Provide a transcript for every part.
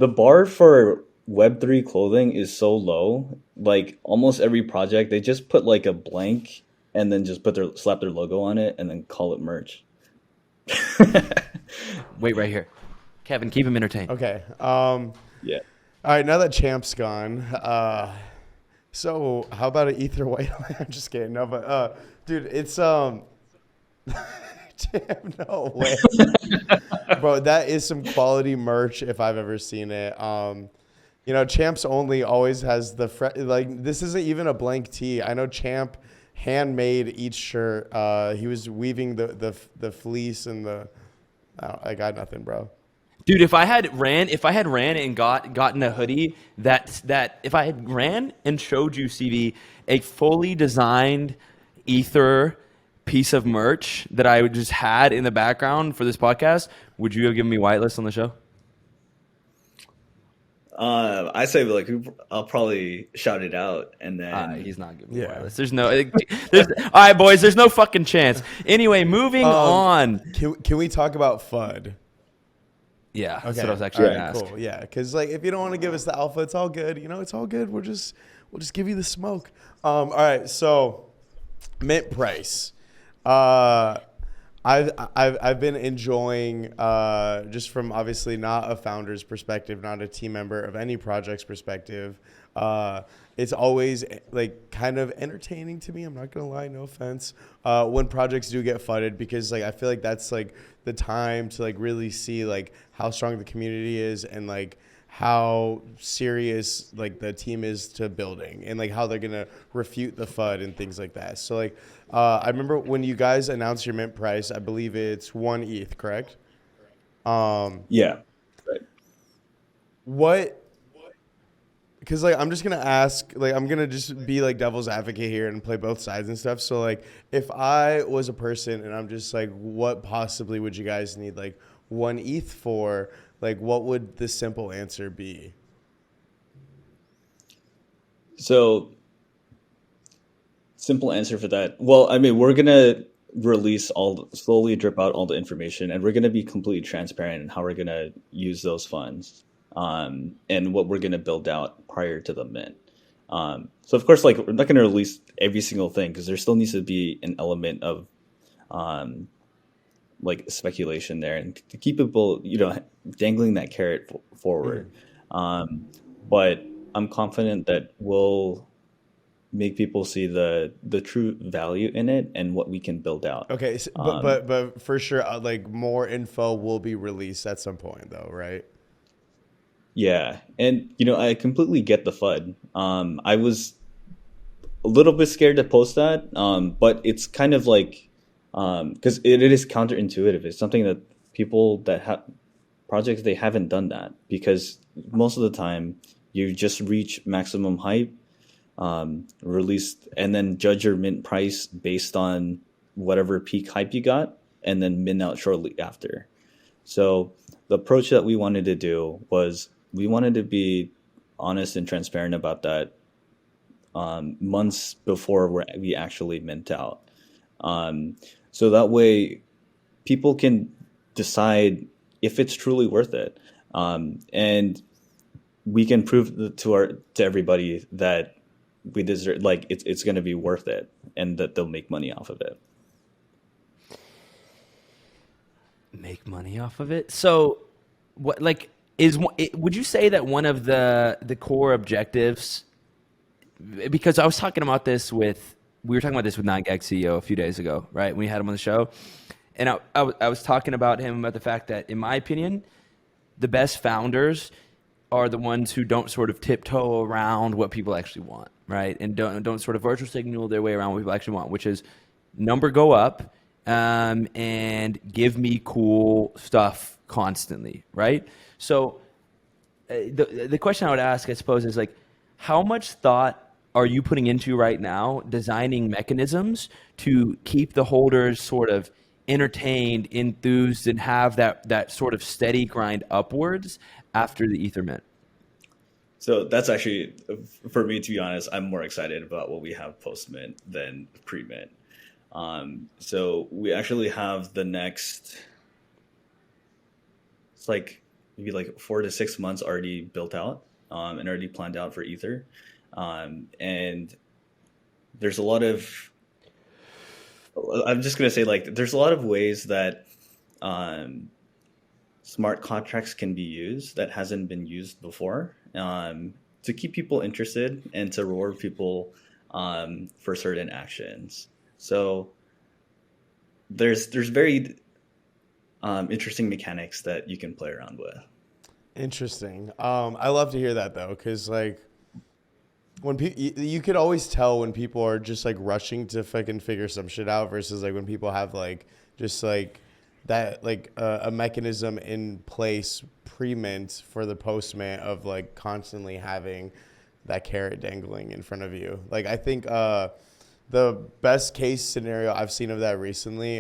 the bar for Web3 clothing is so low. Like almost every project, they just put like a blank and then just slap their logo on it and then call it merch. Wait right here. Kevin, keep him entertained. Okay. Yeah. All right. Now that Champ's gone, so how about an Ether White? I'm just kidding. No, but dude, it's Champ, no way, bro. That is some quality merch if I've ever seen it. Champ's only always has like this isn't even a blank tee. I know Champ handmade each shirt. He was weaving the fleece and I got nothing, bro. Dude, if I had ran and gotten a hoodie that if I had ran and showed you, CV, a fully designed Ether piece of merch that I just had in the background for this podcast, would you have given me whitelist on the show? I say like I'll probably shout it out and then He's not giving me whitelist. There's all right, boys. There's no fucking chance. Anyway, moving on. Can we talk about FUD? Yeah, that's Okay. what I was actually All going right, to ask. cool. Yeah, because like if you don't want to give us the alpha, it's all good. It's all good. We'll just give you the smoke. All right. So, mint price. I've been enjoying just from obviously not a founder's perspective, not a team member of any project's perspective. It's always like kind of entertaining to me. I'm not gonna lie, no offense. When projects do get fudded, because like I feel like that's like the time to like really see like how strong the community is and like how serious like the team is to building and like how they're gonna refute the FUD and things like that. So like I remember when you guys announced your mint price, I believe it's 1 ETH, correct? yeah. Right. What? Because like I'm just gonna ask, like I'm gonna just be like devil's advocate here and play both sides and stuff. So like if I was a person and I'm just like, what possibly would you guys need like 1 ETH for? Like what would the simple answer be? So simple answer for that. Well, I mean, we're gonna slowly drip out all the information, and we're gonna be completely transparent in how we're gonna use those funds, and what we're gonna build out prior to the mint. So of course, like we're not gonna release every single thing because there still needs to be an element of, like speculation there, and to keep people, dangling that carrot forward. But I'm confident that we'll make people see the true value in it and what we can build out. Okay, so, but for sure, like more info will be released at some point, though, right? Yeah, and I completely get the FUD. I was a little bit scared to post that, but it's kind of like because it is counterintuitive. It's something that people that have projects, they haven't done that because most of the time you just reach maximum hype, release, and then judge your mint price based on whatever peak hype you got, and then mint out shortly after. So the approach that we wanted to do was we wanted to be honest and transparent about that months before we actually mint out. So that way people can decide if it's truly worth it. And we can prove to everybody that we deserve, like it's going to be worth it, and that they'll make money off of it. Make money off of it. So, what would you say that one of the core objectives? Because I was talking about this we were talking about this with 9gag CEO a few days ago, right? We had him on the show, and I was talking about him about the fact that, in my opinion, the best founders are the ones who don't sort of tiptoe around what people actually want, right? And don't sort of virtual signal their way around what people actually want, which is number go up, and give me cool stuff constantly, right? So the question I would ask, I suppose, is like, how much thought are you putting into right now designing mechanisms to keep the holders sort of entertained, enthused, and have that sort of steady grind upwards after the Ether mint? So that's actually, for me, to be honest, I'm more excited about what we have post mint than pre mint. So we actually have the next, it's like maybe like 4 to 6 months already built out, and already planned out for Ether. And there's a lot of, I'm just gonna say, like, there's a lot of ways that um, smart contracts can be used that hasn't been used before, to keep people interested and to reward people for certain actions. So there's very interesting mechanics that you can play around with. Interesting. I love to hear that though, because like when you could always tell when people are just like rushing to fucking figure some shit out versus like when people have like just like that like a mechanism in place pre-mint for the post-mint of like constantly having that carrot dangling in front of you. Like I think the best case scenario I've seen of that recently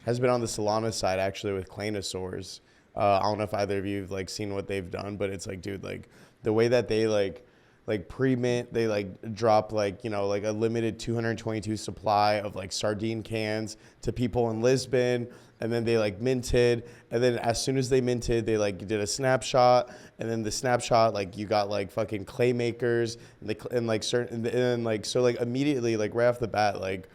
has been on the Solana side actually with Clanosaurs. I don't know if either of you have like seen what they've done, but it's like, dude, like the way that they like pre-mint, they like drop like, you know, like a limited 222 supply of like sardine cans to people in Lisbon. And then they like minted. And then as soon as they minted, they like did a snapshot. And then the snapshot, like you got like fucking clay makers and like certain, and then like, so like immediately, like right off the bat, like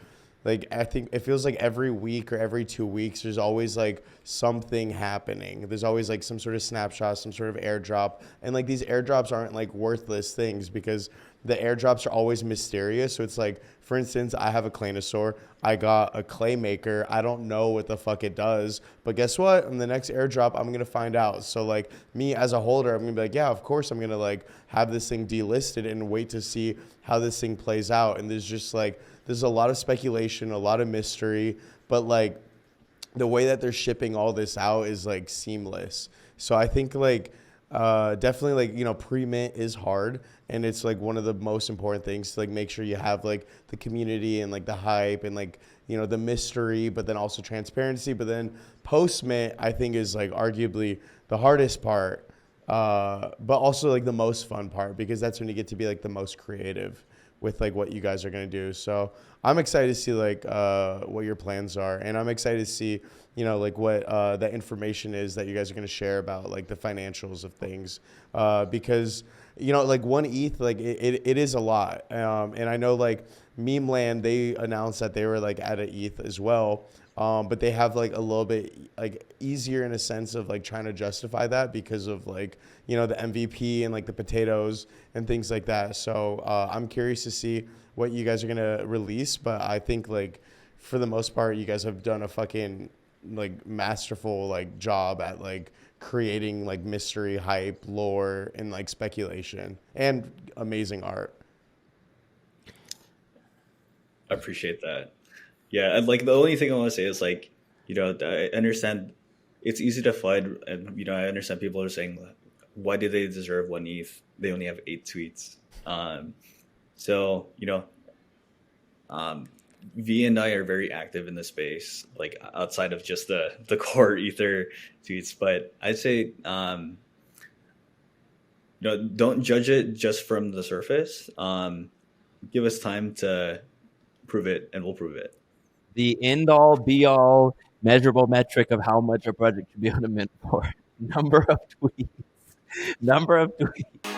I think it feels like every week or every 2 weeks, there's always like something happening. There's always like some sort of snapshot, some sort of airdrop. And like these airdrops aren't like worthless things because the airdrops are always mysterious. So it's like, for instance, I have a Clanosaur. I got a clay maker. I don't know what the fuck it does. But guess what? In the next airdrop, I'm going to find out. So like me as a holder, I'm going to be like, yeah, of course I'm going to like have this thing delisted and wait to see how this thing plays out. And there's just like, there's a lot of speculation, a lot of mystery, but like the way that they're shipping all this out is like seamless. So I think like definitely like, you know, pre-mint is hard and it's like one of the most important things to like make sure you have like the community and like the hype and like, you know, the mystery, but then also transparency. But then post-mint I think is like arguably the hardest part, but also like the most fun part because that's when you get to be like the most creative with like what you guys are going to do. So I'm excited to see like what your plans are. And I'm excited to see, you know, like what the information is that you guys are going to share about like the financials of things. Because, you know, like 1 ETH, like it is a lot. And I know like Meme Land, they announced that they were like at an ETH as well. But they have like a little bit like easier in a sense of like trying to justify that because of like, you know, the MVP and like the potatoes and things like that. So I'm curious to see what you guys are going to release. But I think like for the most part, you guys have done a fucking like masterful like job at like creating like mystery, hype, lore, and like speculation and amazing art. I appreciate that. Yeah, and like the only thing I want to say is like, you know, I understand it's easy to FUD, and you know, I understand people are saying, why do they deserve 1 ETH? They only have 8 tweets. So you know, V and I are very active in the space, like outside of just the core Ether tweets. But I'd say, you know, don't judge it just from the surface. Give us time to prove it, and we'll prove it. The end all be all measurable metric of how much a project should be on a mint for. Number of tweets. Number of tweets.